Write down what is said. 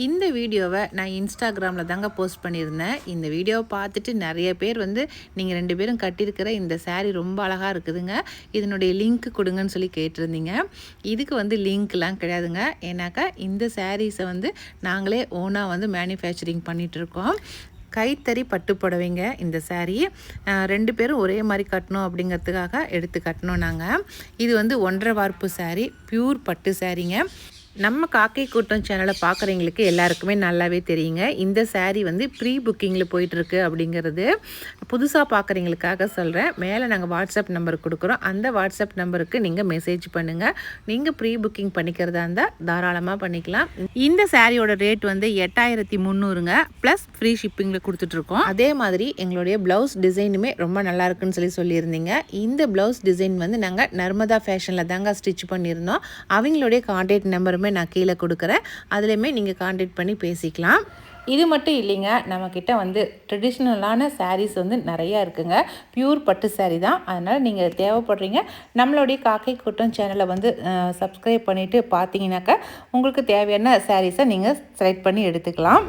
இந்த வீடியோவை நான் இன்ஸ்டாகிராமில் தாங்க போஸ்ட் பண்ணியிருந்தேன். இந்த வீடியோவை பார்த்துட்டு நிறைய பேர் வந்து நீங்கள் 2 பேரும் கட்டியிருக்கிற இந்த saree ரொம்ப அழகாக இருக்குதுங்க, இதனுடைய லிங்க் கொடுங்கன்னு சொல்லி கேட்டிருந்தீங்க. இதுக்கு வந்து லிங்க்லாம் கிடையாதுங்க. ஏன்னாக்கா இந்த சாரீஸை வந்து நாங்களே ஓனாக வந்து மேனுஃபேக்சரிங் பண்ணிகிட்ருக்கோம். கைத்தறி பட்டு புடவைங்க இந்த saree. 2 பேரும் ஒரே மாதிரி கட்டணும் அப்படிங்கிறதுக்காக எடுத்து கட்டணும் நாங்கள். இது வந்து 1.5 வார்ப்பு saree, பியூர் பட்டு சாரீங்க. நம்ம காக்கை கூட்டம் சேனலை பார்க்குறவங்களுக்கு எல்லாருக்குமே நல்லாவே தெரியுங்க, இந்த saree வந்து ப்ரீ புக்கிங்கில் போயிட்டுருக்கு அப்படிங்கிறது. புதுசாக பார்க்குறவங்களுக்காக சொல்கிறேன். மேலே நாங்கள் வாட்ஸ்அப் நம்பர் கொடுக்குறோம். அந்த வாட்ஸ்அப் நம்பருக்கு நீங்கள் மெசேஜ் பண்ணுங்கள். நீங்கள் ப்ரீ புக்கிங் பண்ணிக்கிறதா இருந்தால் தாராளமாக பண்ணிக்கலாம். இந்த சாரியோட ரேட் வந்து 8300ங்க, ப்ளஸ் ஃப்ரீ ஷிப்பிங்கில் கொடுத்துட்ருக்கோம். அதே மாதிரி எங்களுடைய ப்ளவுஸ் டிசைனுமே ரொம்ப நல்லா இருக்குன்னு சொல்லியிருந்தீங்க. இந்த ப்ளவுஸ் டிசைன் வந்து நாங்கள் நர்மதா ஃபேஷனில் தாங்க ஸ்டிச் பண்ணியிருந்தோம். அவங்களுடைய கான்டாக்ட் நம்பருமே நான் கீழே கொடுக்குறேன். அதுலேயுமே நீங்கள் கான்டாக்ட் பண்ணி பேசிக்கலாம். இது மட்டும் இல்லைங்க, நம்மக்கிட்ட வந்து ட்ரெடிஷ்னலான சாரீஸ் வந்து நிறையா இருக்குங்க. பியூர் பட்டு சாரீ தான். அதனால் நீங்கள் தேவைப்படுறீங்க நம்மளுடைய காக்கை கூட்டம் சேனலை வந்து சப்ஸ்கிரைப் பண்ணிவிட்டு பார்த்தீங்கன்னாக்கா உங்களுக்கு தேவையான சாரீஸை நீங்கள் செலக்ட் பண்ணி எடுத்துக்கலாம்.